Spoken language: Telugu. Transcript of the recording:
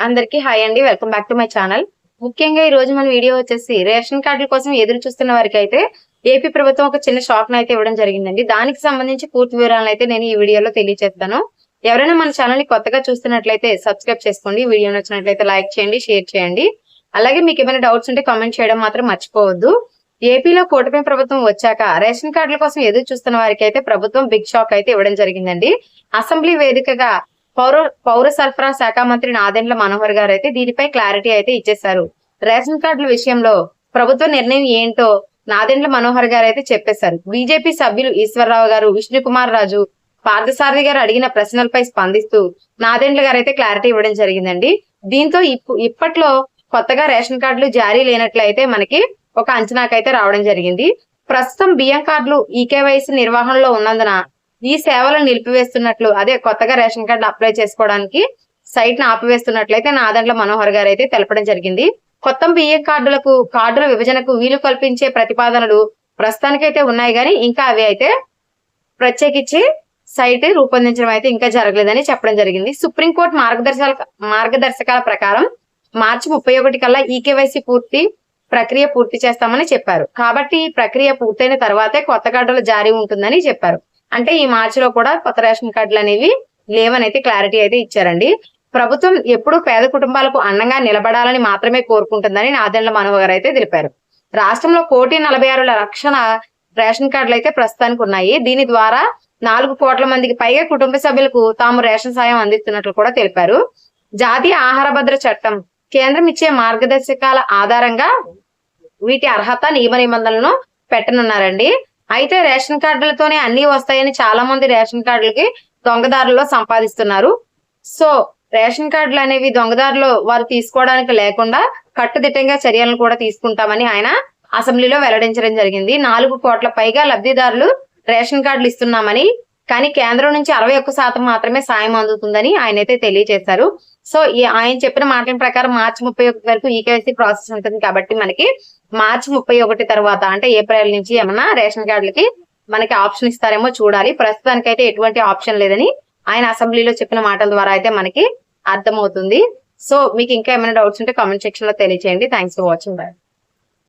అందరికీ హాయ్ అండి, welcome back to my channel. ముఖ్యంగా ఈ రోజు మన వీడియో వచ్చేసి రేషన్ కార్డుల కోసం ఎదురు చూస్తున్న వారికి అయితే ఏపీ ప్రభుత్వం ఒక చిన్న షాక్ అయితే ఇవ్వడం జరిగిందండి. దానికి సంబంధించి పూర్తి వివరాలను అయితే నేను ఈ వీడియోలో తెలియజేస్తాను. ఎవరైనా మన ఛానల్ ని కొత్తగా చూస్తున్నట్లయితే సబ్స్క్రైబ్ చేసుకోండి. వీడియో నచ్చినట్లయితే లైక్ చేయండి, షేర్ చేయండి. అలాగే మీకు ఏమైనా డౌట్స్ ఉంటే కామెంట్ చేయడం మాత్రం మర్చిపోవద్దు. ఏపీలో కూటమి ప్రభుత్వం వచ్చాక రేషన్ కార్డుల కోసం ఎదురు చూస్తున్న వారికి అయితే ప్రభుత్వం బిగ్ షాక్ అయితే ఇవ్వడం జరిగిందండి. అసెంబ్లీ వేదికగా పౌర సరఫరా శాఖ మంత్రి నాదెండ్ల మనోహర్ గారు అయితే దీనిపై క్లారిటీ అయితే ఇచ్చేశారు. రేషన్ కార్డుల విషయంలో ప్రభుత్వ నిర్ణయం ఏంటో నాదెండ్ల మనోహర్ గారు అయితే చెప్పేశారు. బీజేపీ సభ్యులు ఈశ్వరరావు గారు, విష్ణుకుమార్ రాజు, పార్థసారథి గారు అడిగిన ప్రశ్నలపై స్పందిస్తూ నాదెండ్ల గారు అయితే క్లారిటీ ఇవ్వడం జరిగిందండి. దీంతో ఇప్పట్లో కొత్తగా రేషన్ కార్డులు జారీ లేనట్లయితే మనకి ఒక అంచనాకైతే రావడం జరిగింది. ప్రస్తుతం బియ్యం కార్డులు ఈకేవైసీ నిర్వహణలో ఉన్నందున ఈ సేవలను నిలిపివేస్తున్నట్లు, అదే కొత్తగా రేషన్ కార్డు అప్లై చేసుకోవడానికి సైట్ ను ఆపివేస్తున్నట్లయితే నాదెండ్ల మనోహర్ గారు అయితే తెలపడం జరిగింది. కొత్త బియ్యం కార్డుల విభజనకు వీలు కల్పించే ప్రతిపాదనలు ప్రస్తుతానికైతే ఉన్నాయి, కానీ ఇంకా అవి అయితే ప్రత్యేకించి సైట్ రూపొందించడం అయితే ఇంకా జరగలేదని చెప్పడం జరిగింది. సుప్రీంకోర్టు మార్గదర్శకాల ప్రకారం మార్చి 31 కల్లా ఈకేవైసీ ప్రక్రియ పూర్తి చేస్తామని చెప్పారు. కాబట్టి ఈ ప్రక్రియ పూర్తయిన తర్వాతే కొత్త కార్డుల జారీ ఉంటుందని చెప్పారు. అంటే ఈ మార్చిలో కూడా కొత్త రేషన్ కార్డులు అనేవి లేవని అయితే క్లారిటీ అయితే ఇచ్చారండి. ప్రభుత్వం ఎప్పుడూ పేద కుటుంబాలకు అండగా నిలబడాలని మాత్రమే కోరుకుంటుందని నాదెండ్ల మనోహర్ అయితే తెలిపారు. రాష్ట్రంలో 1,46,00,000 రేషన్ కార్డులు అయితే ప్రస్తుతానికి ఉన్నాయి. దీని ద్వారా 4 కోట్ల మందికి పైగా కుటుంబ సభ్యులకు తాము రేషన్ సాయం అందిస్తున్నట్లు కూడా తెలిపారు. జాతీయ ఆహార భద్రత చట్టం, కేంద్రం ఇచ్చే మార్గదర్శకాల ఆధారంగా వీటి అర్హత నియమ నిబంధనలను పెట్టనున్నారండి. అయితే రేషన్ కార్డులతోనే అన్ని వస్తాయని చాలా మంది రేషన్ కార్డులకి దొంగదారుల్లో సంపాదిస్తున్నారు. సో రేషన్ కార్డులు అనేవి దొంగదారులు వారు తీసుకోవడానికి లేకుండా కట్టుదిట్టంగా చర్యలను కూడా తీసుకుంటామని ఆయన అసెంబ్లీలో వెల్లడించడం జరిగింది. 4 కోట్ల పైగా లబ్ధిదారులు రేషన్ కార్డులు ఇస్తున్నామని, కానీ కేంద్రం నుంచి 61% మాత్రమే సాయం అందుతుందని ఆయన అయితే తెలియజేశారు. సో ఆయన చెప్పిన మాటల ప్రకారం మార్చి 31 వరకు ఈకేవైసీ ప్రాసెస్ ఉంటుంది. కాబట్టి మనకి మార్చి 31 తర్వాత అంటే ఏప్రిల్ నుంచి ఏమన్నా రేషన్ కార్డులకి మనకి ఆప్షన్ ఇస్తారేమో చూడాలి. ప్రస్తుతానికైతే ఎటువంటి ఆప్షన్ లేదని ఆయన అసెంబ్లీలో చెప్పిన మాటల ద్వారా అయితే మనకి అర్థమవుతుంది. సో మీకు ఇంకా ఏమైనా డౌట్స్ ఉంటే కామెంట్ సెక్షన్ లో తెలియజేయండి. Thanks for watching. బాయ్.